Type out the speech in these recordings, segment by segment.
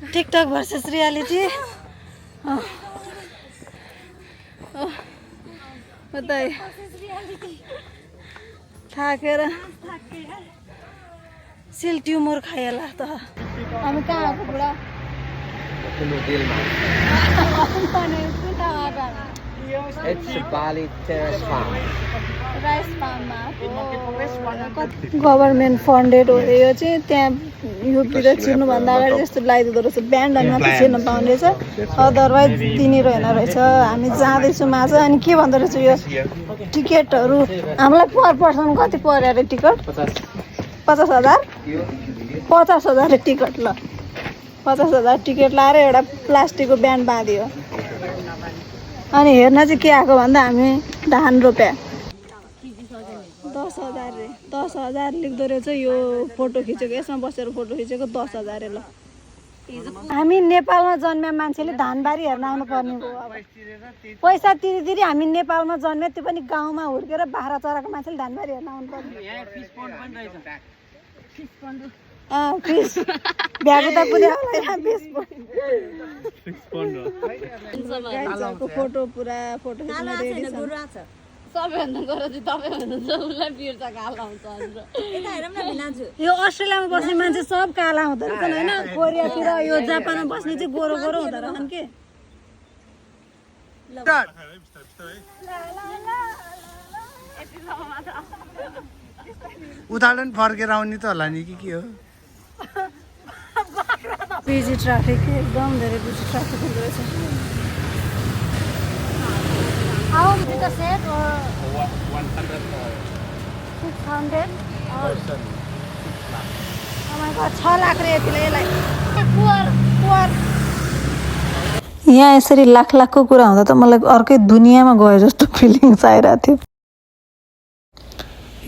TikTok versus reality. बताइ थाकेर sale tumour खाइला त हामी कहाँ आएको बुढा It's Bali Terrace Farm. Rice फार्ममा गभर्मेन्ट फन्डेड हो रे यो चाहिँ त्यहाँ युपीतिर छिर्नुभन्दा अगाडि जस्तो लगाइदिँदो रहेछ ब्यान्ड मात्रै छिर्न पाउने रहेछ अदरवाइज दिने रहेन रहेछ हामी जाँदैछौँ आज अनि के भन्दो रहेछ यो टिकटहरू हामीलाई पर पर्सन कति पर्यो अरे टिकट 50,000 50,000 टिकट ल 50,000 टिकट लाएर एउटा प्लास्टिकको ब्यान्ड बाँधियो अनि हेर्न चाहिँ के आएको भन्दा हामी धान रोप्या 10,000 रे 10,000 लेख्दो रहेछ यो फोटो खिचेको यसमा बसेर फोटो खिचेको 10,000 ल हामी नेपालमा जन्मे मान्छेले धानबारी हेर्न आउनु पर्ने हो अब पैसा तिरी हामी नेपालमा जन्मे त्यो पनि गाउँमा हुर्केर बाख्रा चराको मान्छेले धानबारी हेर्न आउनु पर्ने फिस भ्याएको त पुरै होला फोटो पुरा फोटो खिच्न रेडी छ सबैभन्दा गएर चाहिँ तपाईँ हुनुहुन्छ उसलाई बिर्ता काला हुन्छ यो अस्ट्रेलियामा बस्ने मान्छे सब काला हुँदो रहेछ होइन कोरियातिर यो जापानमा बस्ने चाहिँ गोरो गोरो हुँदो रहेछन् के उदाहरण फर्केर आउने त होला नि के हो बिजी ट्राफिक एकदम धेरै बिजी ट्राफिक हुँदो रहेछ How much is the set or 100 600? Oh my god, 6 lakh रे यतिले यसलाई पुअर यहाँ यसरी लाख लाखको कुरा हुँदा त मलाई अर्कै दुनियाँमा गए जस्तो फिलिङ्स आइरहेको थियो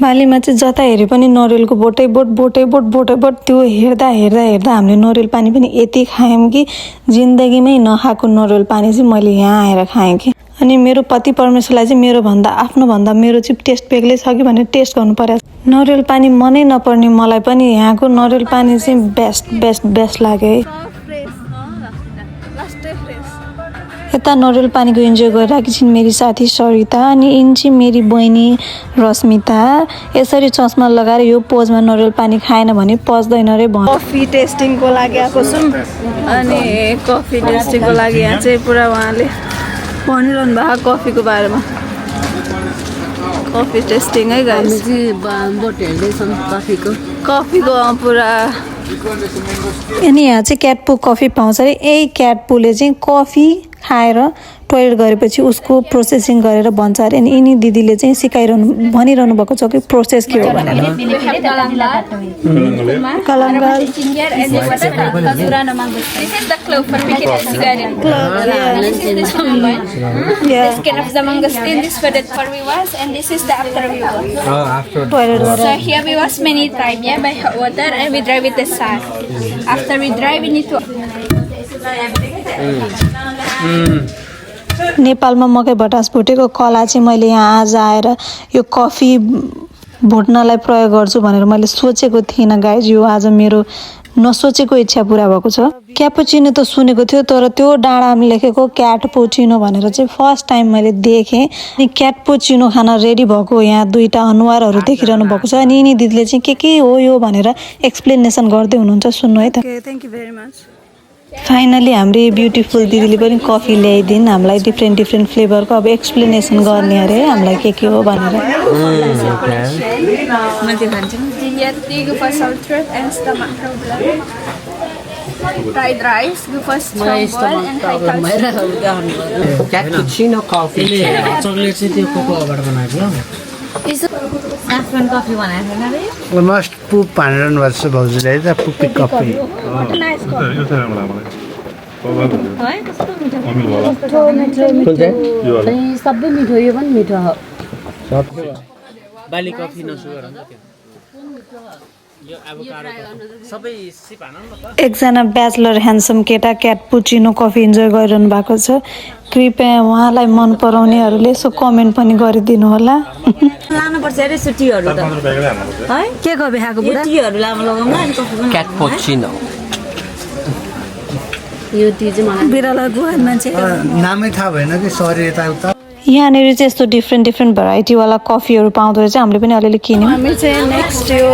बालीमा चाहिँ जता हेरे पनि नरिवलको बोटै बोट त्यो हेर्दा हामीले नरिवल पानी पनि यति खायौँ कि जिन्दगीमै नखाएको नरिवल पानी चाहिँ मैले यहाँ आएर खाएँ कि अनि मेरो पति परमेश्वरलाई चाहिँ मेरो भन्दा मेरो चाहिँ टेस्ट बेग्लै छ कि भनेर टेस्ट गर्नु पर्यो नरिवल पानी मनै नपर्ने मलाई पनि यहाँको नरिवल पानी चाहिँ बेस्ट लाग्यो है यता नरिवल पानीको इन्जोय गरिरहेकी छिन् मेरी साथी सरिता अनि यिनी चाहिँ मेरी बहिनी रश्मिता यसरी चस्मा लगाएर यो पोजमा नरिवल पानी खाएन भने पच्दैन रे कफी टेस्टिङको लागि आएको छौँ अनि कफी टेस्टिङको लागि यहाँ चाहिँ पुरा उहाँले भनिरहनु भएको कफीको बारेमा कफी टेस्टिङ है गाइस कफीको पुरा अनि यहाँ चाहिँ क्याटपो कफी पाउँछ अरे यही क्याटपोले चाहिँ कफी खाएर टोयलेट गरेपछि उसको प्रोसेसिङ गरेर भन्छ अरे अनि यिनी दिदीले चाहिँ भनिरहनु भएको छ कि प्रोसेस के हो भनेर कलङ्गल नेपालमा मकै भटास भुटेको कला चाहिँ मैले यहाँ आज आएर यो कफी भुट्नलाई प्रयोग गर्छु भनेर मैले सोचेको थिइनँ गाइज यो आज मेरो नसोचेको इच्छा पुरा भएको छ क्यापुचिनो त सुनेको थियो तर त्यो डाँडामा लेखेको क्याटपोचिनो भनेर चाहिँ फर्स्ट टाइम मैले देखेँ अनि क्याटपोचिनो खान रेडी भएको यहाँ दुईटा अनुहारहरू देखिरहनु भएको छ अनि यिनी दिदीले चाहिँ के हो यो भनेर एक्सप्लेनेसन गर्दै हुनुहुन्छ सुन्नु है त thank you very much finally हाम्रो ब्युटिफुल दिदीले पनि कफी ल्याइदिन् हामीलाई डिफ्रेन्ट फ्लेभरको अब एक्सप्लेनेसन गर्ने अरे हामीलाई के हो भनेर Fried rice, go for strong ball and high touch. Cappuccino coffee. Chocolate चाहिँ त्यो कोकोबाट बनाएको हो Saffron coffee बनाएको छैन रे अलमोस्ट पुप भनेर भन्छ भाउजूले है त पुपी कफी है कस्तो मिठो सबै मिठो यो पनि मिठो हो बाली कफी नसुगर हो यो एभोकाडो सबै सिप हान न त एकजना ब्याचलर ह्यान्डसम केटा क्याटपुचिनो कफी इन्जोय गरिरहनु भएको छ कृपया उहाँलाई मन पराउनेहरूले यसो कमेन्ट पनि गरिदिनु होला लानुपर्छ अरे सुटीहरू त है के कफी खाएको बुढा टीहरू लगाउन अनि कफी पनि Cappuccino. यो टी चाहिँ मलाई बिराला गुहान मान्छे नामै थाहा भएन कि सरी यताउता यहाँनिर चाहिँ यस्तो डिफ्रेन्ट डिफ्रेन्ट भेराइटीवाला कफीहरू पाउँदो रहेछ हामीले पनि अलिअलि किन्यौँ हामी चाहिँ नेक्स्ट यो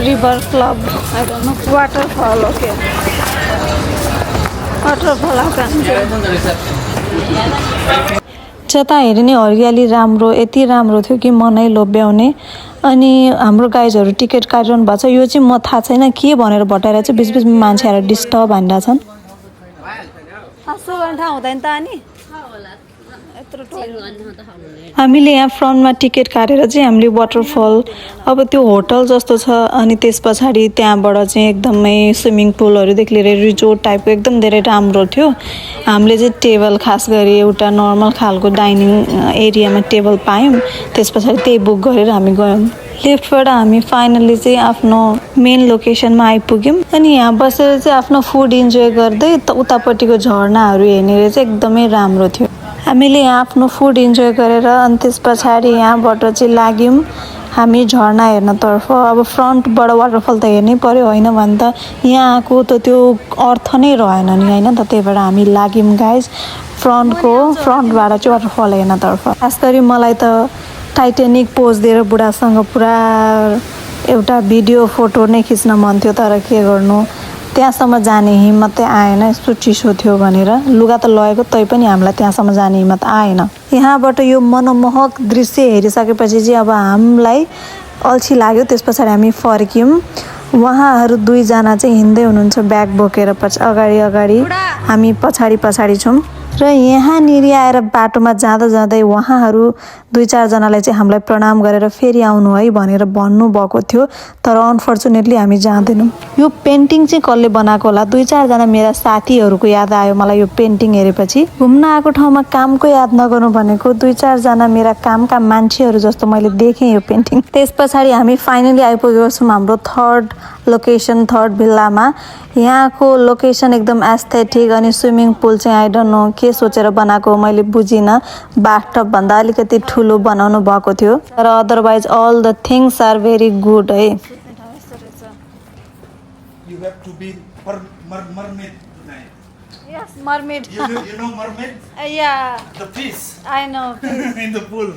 river club waterfall okay waterfall जता हेऱ्यो नि हरियाली राम्रो यति राम्रो थियो कि मनै लोभ्याउने अनि हाम्रो गाइजहरू टिकट काटिरहनु भएको छ यो चाहिँ म थाहा छैन के भनेर भटाएर चाहिँ बिचबिचमा मान्छेहरू डिस्टर्ब भनिरहेछन् ठाउँ हुँदैन त अनि हामीले यहाँ फ्रन्टमा टिकट काटेर चाहिँ हामीले वाटरफल अब त्यो होटल जस्तो छ अनि त्यस पछाडि त्यहाँबाट चाहिँ एकदमै स्विमिङ पुलहरूदेखि लिएर रिजोर्ट टाइपको एकदम धेरै राम्रो थियो हामीले चाहिँ टेबल खास गरी एउटा नर्मल खालको डाइनिङ एरियामा टेबल पायौँ त्यस पछाडि त्यही बुक गरेर हामी गयौँ लेफ्टबाट हामी फाइनल्ली चाहिँ आफ्नो मेन लोकेसनमा आइपुग्यौँ अनि यहाँ बसेर चाहिँ आफ्नो फुड इन्जोय गर्दै उतापट्टिको झरनाहरू हेर्ने चाहिँ एकदमै राम्रो थियो हामीले यहाँ आफ्नो फुड इन्जोय गरेर अनि त्यस पछाडि यहाँबाट चाहिँ लाग्यौँ हामी झरना हेर्नतर्फ अब फ्रन्टबाट वाटरफल त हेर्नै पर्यो होइन भने त यहाँको त त्यो अर्थ नै रहेन नि होइन त त्यही भएर हामी लाग्यौँ गाइज फ्रन्टबाट चाहिँ वाटरफल हेर्नतर्फ खास गरी मलाई त टाइटेनिक पोज दिएर बुढासँग पुरा एउटा भिडियो फोटो नै खिच्न मन थियो तर के गर्नु त्यहाँसम्म जाने हिम्मतै आएन यस्तो चिसो थियो भनेर लुगा त लगेको तैपनि हामीलाई त्यहाँसम्म जाने हिम्मत आएन यहाँबाट यो मनमोहक दृश्य हेरिसकेपछि चाहिँ अब हामीलाई अल्छी लाग्यो त्यस पछाडि हामी फर्क्यौँ उहाँहरू दुईजना चाहिँ हिँड्दै हुनुहुन्छ ब्याग बोकेर अगाडि हामी पछाडि छौँ र यहाँनिर आएर बाटोमा जाँदा जाँदै उहाँहरू दुई चारजनालाई चाहिँ हामीलाई प्रणाम गरेर फेरि आउनु है भनेर भन्नुभएको थियो तर अनफर्चुनेटली हामी जाँदैनौँ यो पेन्टिङ चाहिँ कसले बनाएको होला दुई चारजना मेरा साथीहरूको याद आयो मलाई यो पेन्टिङ हेरेपछि घुम्न आएको ठाउँमा कामको याद नगर्नु भनेको दुई चारजना मेरा कामका मान्छेहरू जस्तो मैले देखेँ यो पेन्टिङ त्यस पछाडि हामी फाइनली आइपुगेको छौँ हाम्रो थर्ड भिल्लामा यहाँको लोकेसन एकदम एस्थेटिक अनि स्विमिङ पुल चाहिँ आई डोन्ट नो के सोचेर बनाएको मैले बुझिनँ बाथटब भन्दा अलिकति ठुलो बनाउनु भएको थियो तर otherwise all the things are very good है You have to be mermaid tonight. Yes, mermaid. You know mermaid? Yeah, The fish I know. in the pool.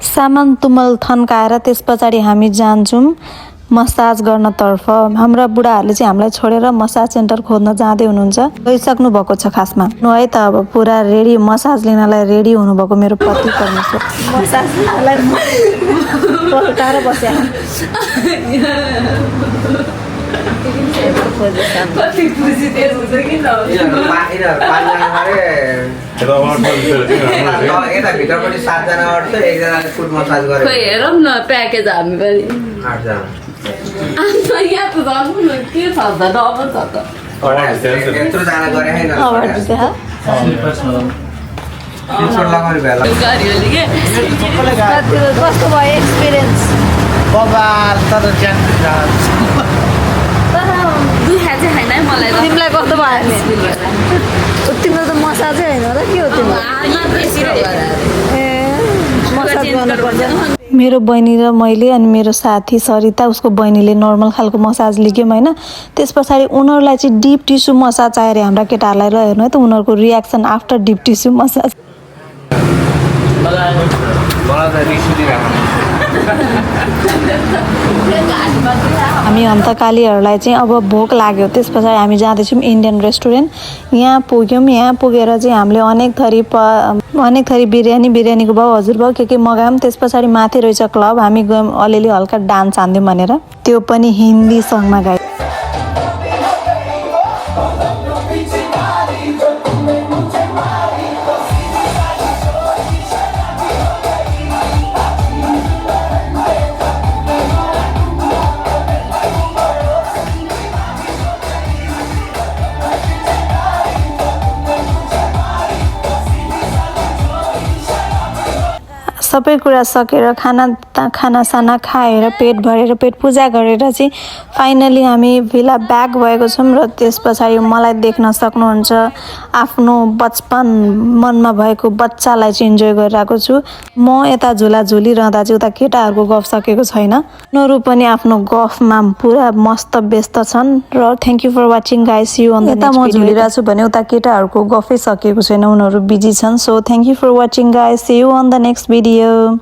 सामान तुमल थन्काएर त्यस पछाडि हामी जान्छौँ मसाज गर्नतर्फ हाम्रा बुढाहरूले चाहिँ हामीलाई छोडेर मसाज सेन्टर खोज्न जाँदै हुनुहुन्छ गइसक्नु भएको छ खासमा नु है त अब पुरा रेडी मसाज लिनलाई रेडी हुनुभएको मेरो पति परमेश्वर मसाज लिनलाई पल्टाएर बस्या भित्रपट्टि 7 जना अट्छ एकजनाले फुट मसाज गरेको खोइ हेरौँ न प्याकेज हामी पनि 8 जना अन्त यहाँ त जानु न के छ त डबल छ त यत्रो जना गरे हैन लगाउने बेला गाडीहरूले के कस्तो भयो एक्सपिरियन्स बबाल तर ज्यान तर दुखा चाहिँ छैन है मलाई त तिमीलाई कस्तो भयो नि तिम्रो त मसाजै होइन र के हो तिम्रो ए मसाज गर्नुपर्छ मेरो बहिनी र मैले अनि मेरो साथी सरिता उसको बहिनीले नर्मल खालको मसाज लिग्यौँ होइन त्यस पछाडि उनीहरूलाई चाहिँ डिप टिस्यु मसाज चाहियो हाम्रा केटाहरूलाई र हेर्नु है त उनीहरूको reaction after deep tissue massage हामी हन्तकालीहरूलाई चाहिँ अब भोक लाग्यो त्यस पछाडि हामी जाँदैछौँ इन्डियन रेस्टुरेन्ट यहाँ पुग्यौँ यहाँ पुगेर चाहिँ हामीले अनेक थरी बिरयानीको भाउ हजुर भाउ के मगायौँ त्यस पछाडि माथि रहेछ क्लब हामी गयौँ अलिअलि हल्का डान्स हान्यौँ भनेर त्यो पनि हिन्दी सङमा गायौँ सबै कुरा सकेर खानासाना खाएर पेट भरेर पेट पूजा गरेर चाहिँ फाइनली हामी भिला ब्याक भएको छौँ र त्यस पछाडि मलाई देख्न सक्नुहुन्छ आफ्नो बचपन मनमा भएको बच्चालाई चाहिँ इन्जोय गरिरहेको छु म यता झुला झुलिरहँदा चाहिँ उता केटाहरूको गफ सकेको छैन उनीहरू पनि आफ्नो गफमा पुरा मस्त व्यस्त छन् र thank you for watching guys you on the next video झुलिरहेको छु भने उता केटाहरूको गफै सकेको छैन उनीहरू बिजी छन् so thank you for watching guys see you on the next video